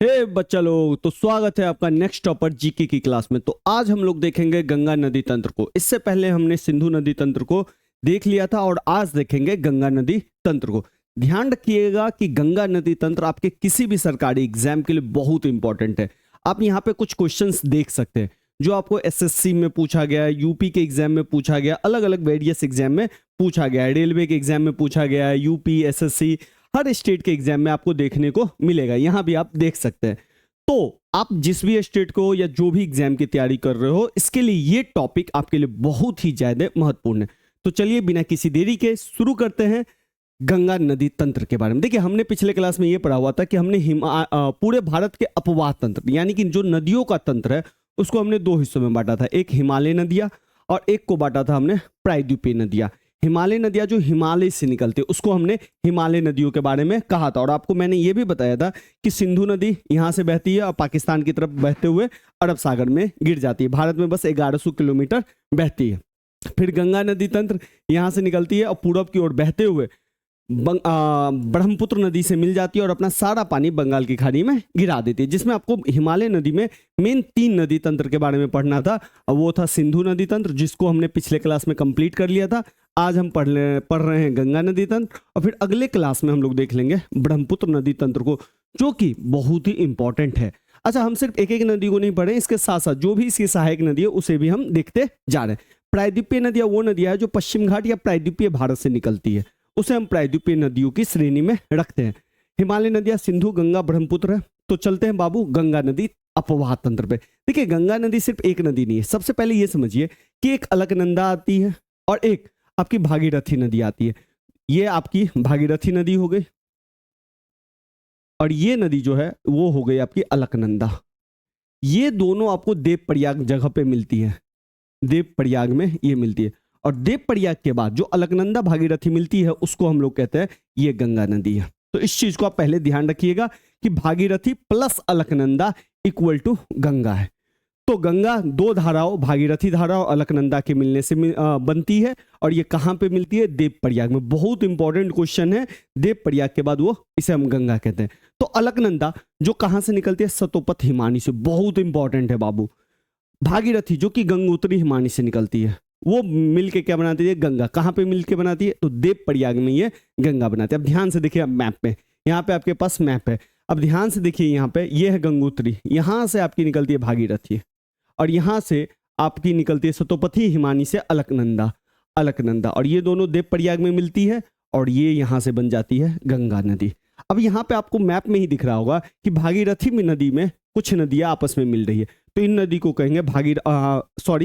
हे बच्चा लोग, तो स्वागत है आपका नेक्स्ट टॉपर जीके की क्लास में। तो आज हम लोग देखेंगे गंगा नदी तंत्र को। इससे पहले हमने सिंधु नदी तंत्र को देख लिया था और आज देखेंगे गंगा नदी तंत्र को। ध्यान रखिएगा कि गंगा नदी तंत्र आपके किसी भी सरकारी एग्जाम के लिए बहुत इंपॉर्टेंट है। आप यहाँ पे कुछ क्वेश्चंस देख सकते हैं जो आपको एसएससी में पूछा गया है, यूपी के एग्जाम में पूछा गया, अलग अलग वेरियस एग्जाम में पूछा गया है, रेलवे के एग्जाम में पूछा गया है, यूपी, एसएससी, हर स्टेट के एग्जाम में आपको देखने को मिलेगा। यहां भी आप देख सकते हैं। तो आप जिस भी स्टेट को या जो भी एग्जाम की तैयारी कर रहे हो, इसके लिए ये टॉपिक आपके लिए बहुत ही ज्यादा महत्वपूर्ण है। तो चलिए बिना किसी देरी के शुरू करते हैं गंगा नदी तंत्र के बारे में। देखिए, हमने पिछले क्लास में ये पढ़ा हुआ था कि हमने पूरे भारत के अपवाह तंत्र यानी कि जो नदियों का तंत्र है उसको हमने दो हिस्सों में बांटा था। एक हिमालय नदियां और एक को बांटा था हमने प्रायद्वीपीय नदियां। हिमालय नदियां जो हिमालय से निकलती है उसको हमने हिमालय नदियों के बारे में कहा था। और आपको मैंने ये भी बताया था कि सिंधु नदी यहाँ से बहती है और पाकिस्तान की तरफ बहते हुए अरब सागर में गिर जाती है। भारत में बस 1100 किलोमीटर बहती है। फिर गंगा नदी तंत्र यहाँ से निकलती है और पूरब की ओर बहते हुए ब्रह्मपुत्र नदी से मिल जाती है और अपना सारा पानी बंगाल की खाड़ी में गिरा देती है। जिसमें आपको हिमालय नदी में मेन 3 नदी तंत्र के बारे में पढ़ना था और वो था सिंधु नदी तंत्र, जिसको हमने पिछले क्लास में कंप्लीट कर लिया था। आज हम पढ़ रहे हैं गंगा नदी तंत्र और फिर अगले क्लास में हम लोग देख लेंगे ब्रह्मपुत्र नदी तंत्र को, जो कि बहुत ही इंपॉर्टेंट है। अच्छा, हम सिर्फ एक एक नदी को नहीं पढ़े, इसके साथ साथ जो भी इसकी सहायक नदी है उसे भी हम देखते जा रहे हैं। प्रायद्वीपीय नदियां वो नदियां है जो पश्चिम घाट या प्रायद्वीपीय भारत से निकलती है, उसे हम प्रायद्वीपीय नदियों की श्रेणी में रखते हैं। हिमालय नदियां सिंधु, गंगा, ब्रह्मपुत्र है। तो चलते हैं बाबू गंगा नदी अपवाह तंत्र पे। देखिए, गंगा नदी सिर्फ एक नदी नहीं है। सबसे पहले ये समझिए कि एक अलकनंदा आती है और एक आपकी भागीरथी नदी आती है। ये आपकी भागीरथी नदी हो गई और ये नदी जो है वो हो गई आपकी अलकनंदा। ये दोनों आपको देवप्रयाग जगह पे मिलती है। देवप्रयाग में ये मिलती है और देवप्रयाग के बाद जो अलकनंदा भागीरथी मिलती है उसको हम लोग कहते हैं ये गंगा नदी है। तो इस चीज को आप पहले ध्यान रखिएगा कि Bhagirathi plus Alaknanda equal to Ganga है। तो गंगा दो धाराओं, भागीरथी धारा और अलकनंदा के मिलने से बनती है और ये कहाँ पे मिलती है? देवप्रयाग में। बहुत इंपॉर्टेंट क्वेश्चन है। देवप्रयाग के बाद वो इसे हम गंगा कहते हैं। तो अलकनंदा जो कहाँ से निकलती है? सतोपथ हिमानी से। बहुत इंपॉर्टेंट है बाबू। भागीरथी जो कि गंगोत्री हिमानी से निकलती है, वो मिलके क्या बनाती है? गंगा। कहाँ पे मिलके बनाती है? तो देवप्रयाग में ये गंगा बनाती है। अब ध्यान से देखिए, अब मैप में, यहाँ पे आपके पास मैप है। अब ध्यान से देखिए, यहाँ पे ये है गंगोत्री, यहाँ से आपकी निकलती है भागीरथी और यहाँ से आपकी निकलती है सतोपथी हिमानी से अलकनंदा। अलकनंदा और ये दोनों देवप्रयाग में मिलती है और ये यहाँ से बन जाती है गंगा नदी। अब यहाँ पे आपको मैप में ही दिख रहा होगा कि भागीरथी में नदी में कुछ नदियां आपस में मिल रही है, तो इन नदी को कहेंगे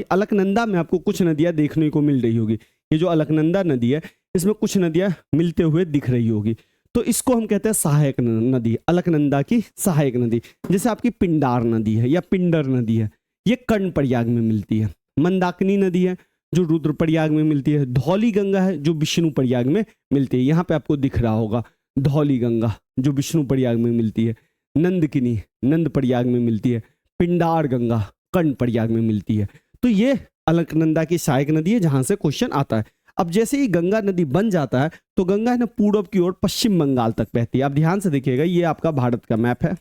अलकनंदा में आपको कुछ नदियां देखने को मिल रही होगी। ये जो अलकनंदा नदी है इसमें कुछ नदियां मिलते हुए दिख रही होगी, तो इसको हम कहते हैं सहायक नदी, अलकनंदा की सहायक नदी। जैसे आपकी पिंडार नदी है या पिंडर नदी है, ये कर्णप्रयाग में मिलती है। मंदाकिनी नदी है जो रुद्रप्रयाग में मिलती है। धौली गंगा है जो विष्णुप्रयाग में मिलती है। यहाँ पे आपको दिख रहा होगा धौली गंगा जो विष्णुप्रयाग में मिलती है। नंदकिनी नंदप्रयाग में मिलती है। पिंडार गंगा कर्णप्रयाग में मिलती है। तो ये अलकनंदा की सहायक नदी है जहां से क्वेश्चन आता है। अब जैसे ही गंगा नदी बन जाता है तो गंगा है ना पूरब की ओर पश्चिम बंगाल तक बहती है। आप ध्यान से देखिएगा, ये आपका भारत का मैप है।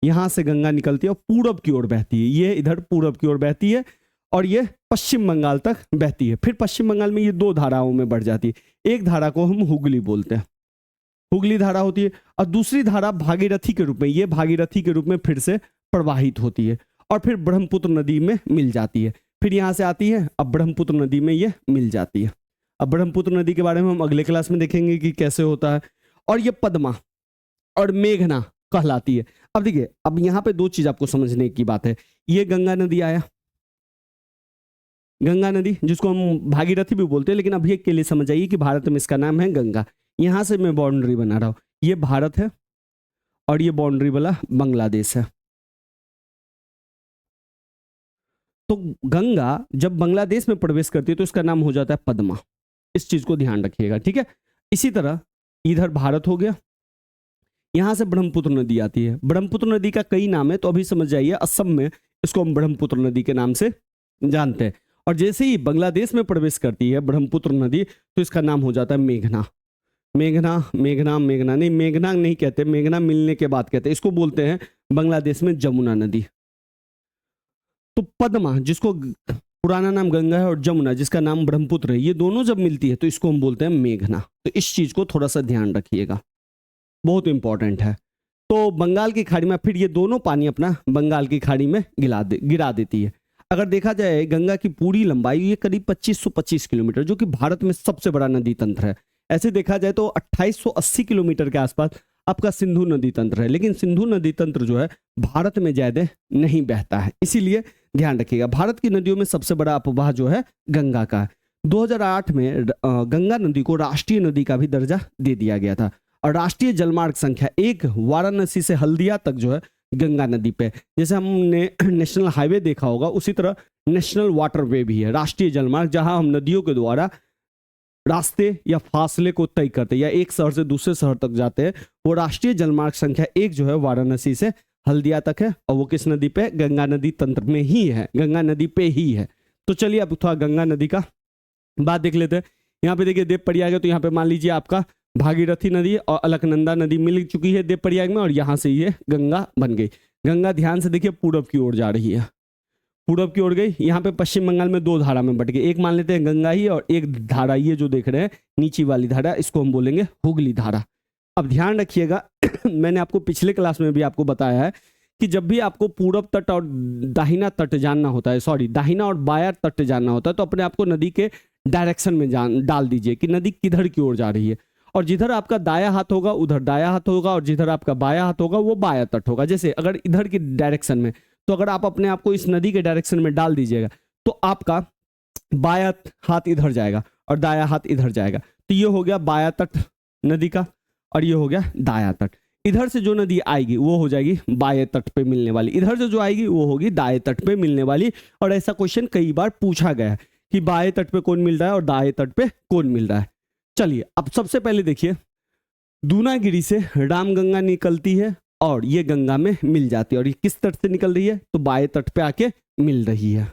यहां से गंगा निकलती है और पूरब की ओर बहती है। ये इधर पूरब की ओर बहती है और ये पश्चिम बंगाल तक बहती है। फिर पश्चिम बंगाल में ये दो धाराओं में बढ़ जाती है। एक धारा को हम हुगली बोलते हैं, हुगली धारा होती है, और दूसरी धारा भागीरथी के रूप में, ये भागीरथी के रूप में फिर से प्रवाहित होती है और फिर ब्रह्मपुत्र नदी में मिल जाती है। फिर यहाँ से आती है, अब ब्रह्मपुत्र नदी में ये मिल जाती है। अब ब्रह्मपुत्र नदी के बारे में हम अगले क्लास में देखेंगे कि कैसे होता है। और ये पद्मा और मेघना कहलाती है। अब देखिए, अब यहाँ पे दो चीज आपको समझने की बात है। ये गंगा नदी आया, गंगा नदी जिसको हम भागीरथी भी बोलते हैं, लेकिन अभी के लिए समझ आइए कि भारत में इसका नाम है गंगा। यहां से मैं बाउंड्री बना रहा हूं, ये भारत है और ये बाउंड्री वाला बांग्लादेश है। तो गंगा जब बांग्लादेश में प्रवेश करती है तो इसका नाम हो जाता है पद्मा। इस चीज को ध्यान रखिएगा, ठीक है। इसी तरह इधर भारत हो गया, यहां से ब्रह्मपुत्र नदी आती है। ब्रह्मपुत्र नदी का कई नाम है, तो अभी समझ जाइए असम में इसको हम ब्रह्मपुत्र नदी के नाम से जानते हैं। और जैसे ही बांग्लादेश में प्रवेश करती है ब्रह्मपुत्र नदी तो इसका नाम हो जाता है मेघना। मेघना मेघना मेघना नहीं, मेघना नहीं कहते, मेघना मिलने के बाद कहते हैं। इसको बोलते हैं बांग्लादेश में जमुना नदी। तो पद्मा, जिसको पुराना नाम गंगा है, और जमुना जिसका नाम ब्रह्मपुत्र है, ये दोनों जब मिलती है तो इसको हम बोलते हैं मेघना। तो इस चीज को थोड़ा सा ध्यान रखिएगा, बहुत इंपॉर्टेंट है। तो बंगाल की खाड़ी में फिर ये दोनों पानी अपना बंगाल की खाड़ी में गिरा देती है। अगर देखा जाए गंगा की पूरी लंबाई ये करीब 2525 किलोमीटर, जो कि भारत में सबसे बड़ा नदी तंत्र है। ऐसे देखा जाए तो 2880 किलोमीटर के आसपास आपका सिंधु नदी तंत्र है, लेकिन सिंधु नदी तंत्र जो है भारत में ज्यादा नहीं बहता है, इसीलिए ध्यान रखिएगा। भारत की नदियों में सबसे बड़ा अपवाह जो है गंगा का है। 2008 में गंगा नदी को राष्ट्रीय नदी का भी दर्जा दे दिया गया था। और राष्ट्रीय जलमार्ग संख्या 1 वाराणसी से हल्दिया तक जो है गंगा नदी पे, जैसे हमने नेशनल हाईवे देखा होगा उसी तरह नेशनल वाटरवे भी है, राष्ट्रीय जलमार्ग, जहां हम नदियों के द्वारा रास्ते या फासले को तय करते हैं या एक शहर से दूसरे शहर तक जाते हैं। वो राष्ट्रीय जलमार्ग संख्या 1 जो है वाराणसी से हल्दिया तक है, और वो किस नदी पे? गंगा नदी तंत्र में ही है, गंगा नदी पे ही है। तो चलिए अब थोड़ा गंगा नदी का बात देख लेते हैं। यहाँ पे देखिए देवप्रयाग है, तो यहाँ पे मान लीजिए आपका भागीरथी नदी और अलकनंदा नदी मिल चुकी है देवप्रयाग में, और यहाँ से ये गंगा बन गई। गंगा ध्यान से देखिए पूरब की ओर जा रही है, पूरब की ओर गई। यहाँ पे पश्चिम बंगाल में 2 धारा में बट गई, एक मान लेते हैं गंगा ही, और एक धारा ये जो देख रहे हैं नीची वाली धारा, इसको हम बोलेंगे हुगली धारा। अब ध्यान रखिएगा मैंने आपको पिछले क्लास में भी आपको बताया है कि जब भी आपको पूरब तट और दाहिना तट जानना होता है, सॉरी दाहिना और बायां तट जानना होता है, तो अपने आपको नदी के डायरेक्शन में डाल दीजिए कि नदी किधर की ओर जा रही है। और जिधर आपका दाया हाथ होगा उधर दाया हाथ होगा, और जिधर आपका बाया हाथ होगा वो बाया तट होगा। जैसे अगर इधर की डायरेक्शन में, तो अगर आप अपने आप को इस नदी के डायरेक्शन में डाल दीजिएगा तो आपका बाया हाथ इधर जाएगा और दाया हाथ इधर जाएगा। तो ये हो गया बाया तट नदी का, और ये हो गया दाया तट। इधर से जो नदी आएगी वो हो जाएगी बाएं तट पे मिलने वाली, इधर से जो आएगी वो होगी दाएं तट पे मिलने वाली। और ऐसा क्वेश्चन कई बार पूछा गया है कि बाएं तट पे कौन मिल रहा है और दाएं तट पे कौन मिल रहा है। चलिए अब सबसे पहले देखिए, दूनागिरी से रामगंगा निकलती है और ये गंगा में मिल जाती है, और ये किस तट से निकल रही है? तो बाएं तट पे आके मिल रही है।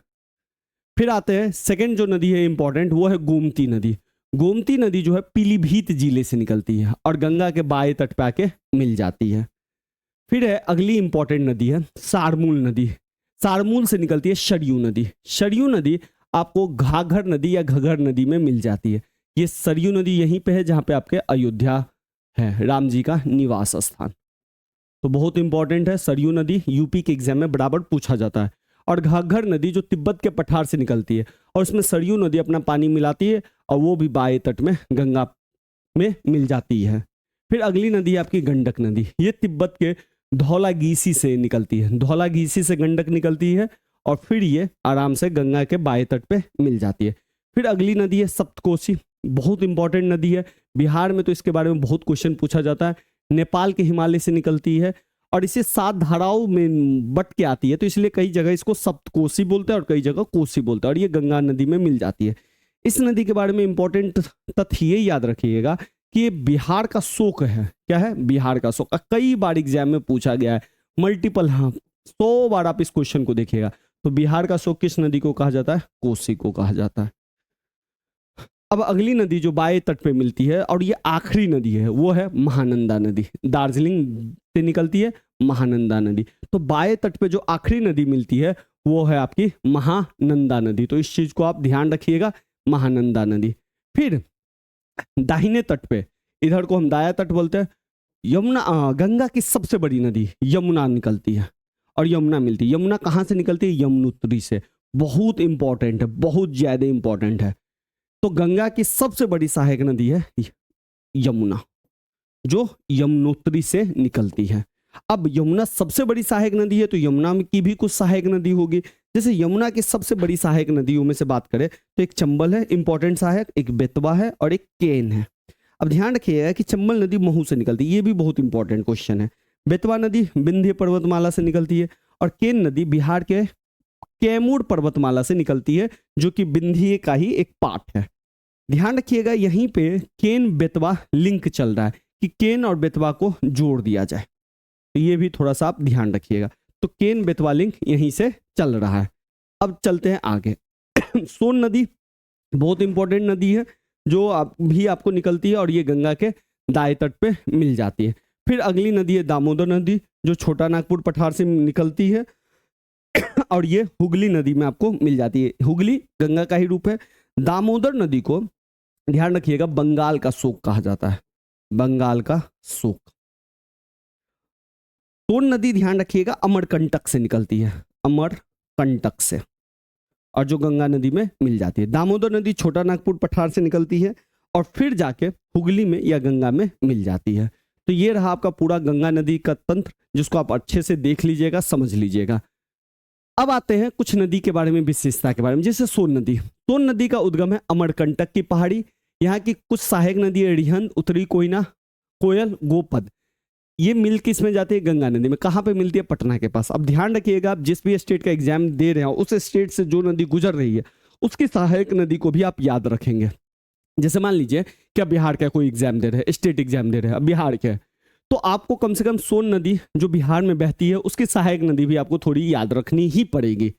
फिर आते हैं सेकंड जो नदी है इंपॉर्टेंट, वो है गोमती नदी। गोमती नदी जो है पीलीभीत जिले से निकलती है और गंगा के बाएं तट पे आके मिल जाती है। फिर है अगली इंपॉर्टेंट नदी है सारमूल नदी। सारमूल से निकलती है सरयू नदी। सरयू नदी आपको घाघर नदी या घगर नदी में मिल जाती है। ये सरयू नदी यहीं पे है जहां पे आपके अयोध्या है, राम जी का निवास स्थान। तो बहुत इंपॉर्टेंट है सरयू नदी, यूपी के एग्जाम में बराबर पूछा जाता है। और घाघर नदी जो तिब्बत के पठार से निकलती है और उसमें सरयू नदी अपना पानी मिलाती है, और वो भी बाएं तट में गंगा में मिल जाती है। फिर अगली नदी है आपकी गंडक नदी। ये तिब्बत के धौलागीसी से निकलती है, धौलागीसी से गंडक निकलती है और फिर ये आराम से गंगा के बाएं तट पे मिल जाती है। फिर अगली नदी है सप्तकोसी, बहुत इंपॉर्टेंट नदी है। बिहार में तो इसके बारे में बहुत क्वेश्चन पूछा जाता है। नेपाल के हिमालय से निकलती है और इसे 7 धाराओं में बट के आती है, तो इसलिए कई जगह इसको सप्तकोसी बोलते हैं और कई जगह कोसी बोलते हैं, और ये गंगा नदी में मिल जाती है। इस नदी के बारे में इंपॉर्टेंट तथ्य ये याद रखिएगा कि ये बिहार का शोक है। क्या है? बिहार का शोक। कई बार एग्जाम में पूछा गया है, मल्टीपल, हाँ 100 बार आप इस क्वेश्चन को देखिएगा। तो बिहार का शोक किस नदी को कहा जाता है? कोसी को कहा जाता है। अब अगली नदी जो बाएं तट पे मिलती है और ये आखिरी नदी है, वो है महानंदा नदी। दार्जिलिंग से निकलती है महानंदा नदी। तो बाएं तट पे जो आखिरी नदी मिलती है वो है आपकी महानंदा नदी। तो इस चीज को आप ध्यान रखिएगा, महानंदा नदी। फिर दाहिने तट पे, इधर को हम दाया तट बोलते हैं, यमुना, गंगा की सबसे बड़ी नदी यमुना निकलती है और यमुना मिलती है। यमुना कहाँ से निकलती है? यमुनोत्री से। बहुत इंपॉर्टेंट है, बहुत ज्यादा इंपॉर्टेंट है। तो गंगा की सबसे बड़ी सहायक नदी है यमुना, जो यमुनोत्री से निकलती है। अब यमुना सबसे बड़ी सहायक नदी है तो यमुना की भी कुछ सहायक नदी होगी। जैसे यमुना की सबसे बड़ी सहायक नदियों में से बात करें तो एक चंबल है इंपॉर्टेंट सहायक, एक बेतवा है और एक केन है। अब ध्यान रखिएगा कि चंबल नदी महू से निकलती है, ये भी बहुत इंपॉर्टेंट क्वेश्चन है। बेतवा नदी विंध्य पर्वतमाला से निकलती है और केन नदी बिहार के कैमूर पर्वतमाला से निकलती है, जो कि विंध्य का ही एक पार्ट है। ध्यान रखिएगा यहीं पे केन बेतवा लिंक चल रहा है कि केन और बेतवा को जोड़ दिया जाए, तो ये भी थोड़ा सा आप ध्यान रखिएगा। तो केन बेतवा लिंक यहीं से चल रहा है। अब चलते हैं आगे। सोन नदी बहुत इंपॉर्टेंट नदी है जो भी आपको निकलती है और ये गंगा के दाएं तट पे मिल जाती है। फिर अगली नदी है दामोदर नदी, जो छोटा नागपुर पठार से निकलती है और ये हुगली नदी में आपको मिल जाती है। हुगली गंगा का ही रूप है। दामोदर नदी को ध्यान रखिएगा बंगाल का शोक कहा जाता है, बंगाल का शोक। सोन नदी ध्यान रखिएगा अमरकंटक से निकलती है, अमरकंटक से, और जो गंगा नदी में मिल जाती है। दामोदर नदी छोटा नागपुर पठार से निकलती है और फिर जाके हुगली में या गंगा में मिल जाती है। तो ये रहा आपका पूरा गंगा नदी का तंत्र, जिसको आप अच्छे से देख लीजिएगा, समझ लीजिएगा। अब आते हैं कुछ नदी के बारे में, विशेषता के बारे में। जैसे सोन नदी, सोन नदी का उद्गम है अमरकंटक की पहाड़ी। यहाँ की कुछ सहायक नदी है रिहंद, उत्तरी कोयना, कोयल, गोपद। ये मिल किस में जाती है? गंगा नदी में। कहाँ पे मिलती है? पटना के पास। अब ध्यान रखिएगा, आप जिस भी स्टेट का एग्जाम दे रहे हो उस स्टेट से जो नदी गुजर रही है उसकी सहायक नदी को भी आप याद रखेंगे। जैसे मान लीजिए कि आप बिहार का कोई एग्जाम दे रहे हैं, स्टेट एग्जाम दे रहे हैं, अब बिहार के, तो आपको कम से कम सोन नदी जो बिहार में बहती है उसकी सहायक नदी भी आपको थोड़ी याद रखनी ही पड़ेगी।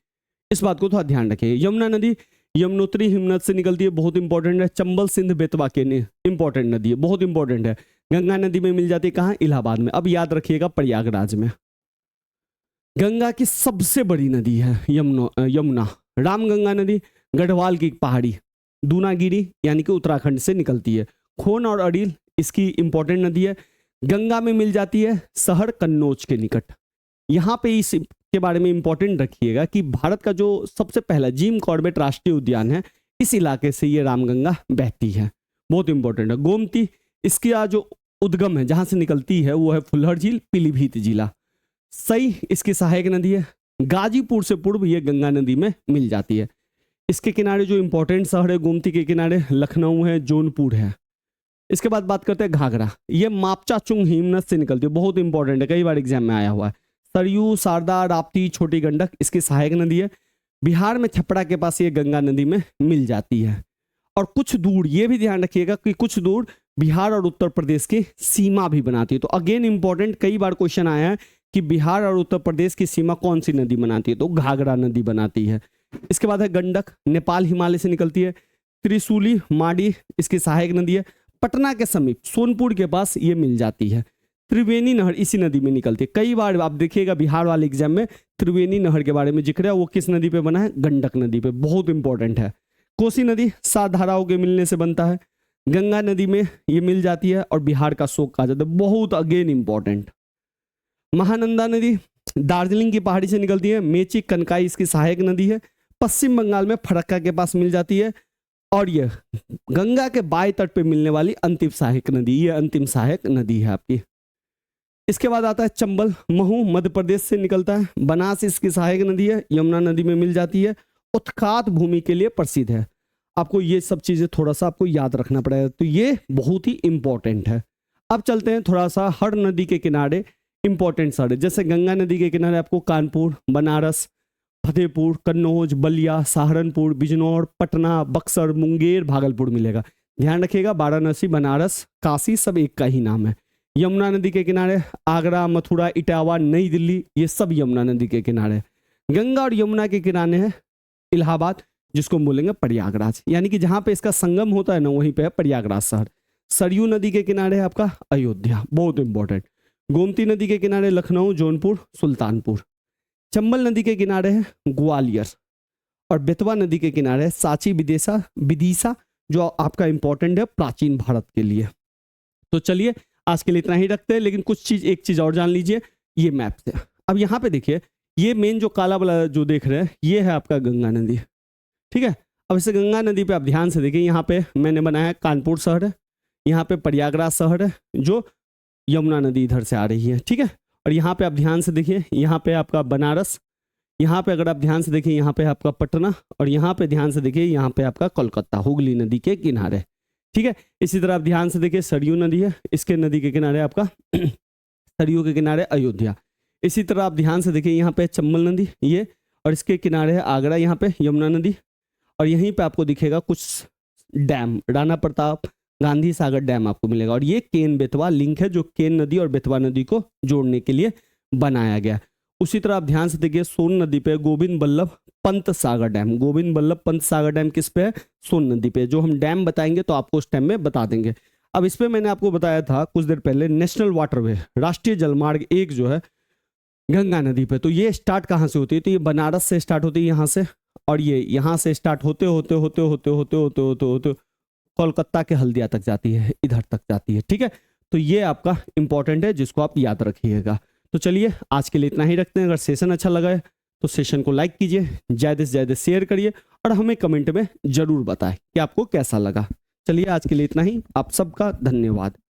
इस बात को थोड़ा ध्यान रखिए। यमुना नदी यमुनोत्री हिमनद से निकलती है, बहुत इंपॉर्टेंट है। चंबल सिंध बेतवा के इंपॉर्टेंट नदी है, बहुत इंपॉर्टेंट है। गंगा नदी में मिल जाती है कहाँ? इलाहाबाद में। अब याद रखिएगा प्रयागराज में। गंगा की सबसे बड़ी नदी है यमुना। रामगंगा नदी गढ़वाल की पहाड़ी, दूनागिरी यानी कि उत्तराखंड से निकलती है। खोन और अड़ील इसकी इंपॉर्टेंट नदी है। गंगा में मिल जाती है शहर कन्नौज के निकट। यहाँ पे इस के बारे में इंपॉर्टेंट रखिएगा कि भारत का जो सबसे पहला जिम कॉर्बेट राष्ट्रीय उद्यान है, इस इलाके से ये रामगंगा बहती है, बहुत इंपॉर्टेंट है। गोमती इसका जो उद्गम है, जहां से निकलती है, वो है फुल्हर झील, पीलीभीत जिला। सई इसकी सहायक नदी है। गाजीपुर से पूर्व ये गंगा नदी में मिल जाती है। इसके किनारे जो इंपॉर्टेंट शहर है गोमती के किनारे, लखनऊ है, जौनपुर है। इसके बाद बात करते हैं घाघरा। ये मापचा चुंग हिमनद से निकलती है, बहुत इंपॉर्टेंट है, कई बार एग्जाम में आया हुआ है। सरयू, शारदा, राप्ती, छोटी गंडक इसकी सहायक नदी है। बिहार में छपरा के पास ये गंगा नदी में मिल जाती है। और कुछ दूर, ये भी ध्यान रखिएगा कि कुछ दूर बिहार और उत्तर प्रदेश की सीमा भी बनाती है। तो अगेन इंपॉर्टेंट, कई बार क्वेश्चन आया है कि बिहार और उत्तर प्रदेश की सीमा कौन सी नदी बनाती है? तो घाघरा नदी बनाती है। इसके बाद है गंडक, नेपाल हिमालय से निकलती है। त्रिशूली, माडी इसकी सहायक नदी है। पटना के समीप सोनपुर के पास ये मिल जाती है। त्रिवेणी नहर इसी नदी में निकलती है। कई बार आप देखिएगा बिहार वाले एग्जाम में त्रिवेणी नहर के बारे में जिक्र है, वो किस नदी पे बना है? गंडक नदी पे, बहुत इंपॉर्टेंट है। कोसी नदी 7 धाराओं के मिलने से बनता है। गंगा नदी में ये मिल जाती है और बिहार का शोक कहा जाता है, बहुत अगेन इंपॉर्टेंट। महानंदा नदी दार्जिलिंग की पहाड़ी से निकलती है। मेची, कनकाई इसकी सहायक नदी है। पश्चिम बंगाल में फरक्का के पास मिल जाती है। और ये गंगा के बाएं तट पे मिलने वाली अंतिम सहायक नदी, ये अंतिम सहायक नदी है आपकी। इसके बाद आता है चंबल, महू मध्य प्रदेश से निकलता है। बनास इसकी सहायक नदी है, यमुना नदी में मिल जाती है। उत्खात भूमि के लिए प्रसिद्ध है। आपको ये सब चीजें थोड़ा सा आपको याद रखना पड़ेगा, तो ये बहुत ही इंपॉर्टेंट है। अब चलते हैं थोड़ा सा हर नदी के किनारे इंपॉर्टेंट शहर। जैसे गंगा नदी के किनारे आपको कानपुर, बनारस, फतेहपुर, कन्नौज, बलिया, सहारनपुर, बिजनौर, पटना, बक्सर, मुंगेर, भागलपुर मिलेगा। ध्यान रखिएगा वाराणसी, बनारस, काशी सब एक का ही नाम है। यमुना नदी के किनारे आगरा, मथुरा, इटावा, नई दिल्ली, ये सब यमुना नदी के किनारे। गंगा और यमुना के किनारे है इलाहाबाद, जिसको बोलेंगे प्रयागराज, यानी कि जहां पे इसका संगम होता है ना, वहीं पे है प्रयागराज शहर। सरयू नदी के किनारे है आपका अयोध्या, बहुत इंपॉर्टेंट। गोमती नदी के किनारे लखनऊ, जौनपुर, सुल्तानपुर। चंबल नदी के किनारे है ग्वालियर। और बेतवा नदी के किनारे है सांची, विदिशा, जो आपका इंपॉर्टेंट है प्राचीन भारत के लिए। तो चलिए आज के लिए इतना ही रखते हैं, लेकिन एक चीज और जान लीजिए ये मैप से। अब यहाँ पे देखिए, ये मेन जो काला वाला जो देख रहे हैं, ये है आपका गंगा नदी, ठीक है। अब इसे गंगा नदी पे आप ध्यान से देखिए, यहाँ पे मैंने बनाया कानपुर शहर है, यहाँ पे प्रयागराज शहर है, जो यमुना नदी इधर से आ रही है, ठीक है। और यहाँ पे आप ध्यान से देखिए, यहाँ पे आपका बनारस, यहाँ पे अगर आप ध्यान से देखिए, यहाँ पे आपका पटना, और यहाँ पे ध्यान से देखिए, यहाँ पे आपका कोलकाता, हुगली नदी के किनारे, ठीक है। इसी तरह आप ध्यान से देखिए, सरयू नदी है, इसके नदी के किनारे आपका सरयू के किनारे अयोध्या। इसी तरह आप ध्यान से देखिए, यहाँ पे चंबल नदी ये, और इसके किनारे है आगरा, यहाँ पे यमुना नदी। और यहीं पे आपको दिखेगा कुछ डैम, राणा प्रताप, गांधी सागर डैम आपको मिलेगा। और ये केन बेतवा लिंक है, जो केन नदी और बेतवा नदी को जोड़ने के लिए बनाया गया। उसी तरह आप ध्यान से देखिए, सोन नदी पे गोविंद बल्लभ पंत सागर डैम, गोविंद बल्लभ पंत सागर डैम किस पे है? सोन नदी पे। जो हम डैम बताएंगे तो आपको उस टाइम में बता देंगे। अब इस पे मैंने आपको बताया था कुछ देर पहले, नेशनल वाटरवे, राष्ट्रीय जलमार्ग 1 जो है गंगा नदी पे, तो ये स्टार्ट कहाँ से होती है? तो ये बनारस से स्टार्ट होती है यहाँ से, और ये यहाँ से स्टार्ट होते होते होते होते होते होते होते होते कोलकाता के हल्दिया तक जाती है, इधर तक जाती है। ठीक है, तो ये आपका इंपॉर्टेंट है, जिसको आप याद रखिएगा। तो चलिए आज के लिए इतना ही रखते हैं। अगर सेशन अच्छा लगा है तो सेशन को लाइक कीजिए, ज़्यादा से ज़्यादा शेयर करिए, और हमें कमेंट में ज़रूर बताएं कि आपको कैसा लगा। चलिए आज के लिए इतना ही, आप सबका धन्यवाद।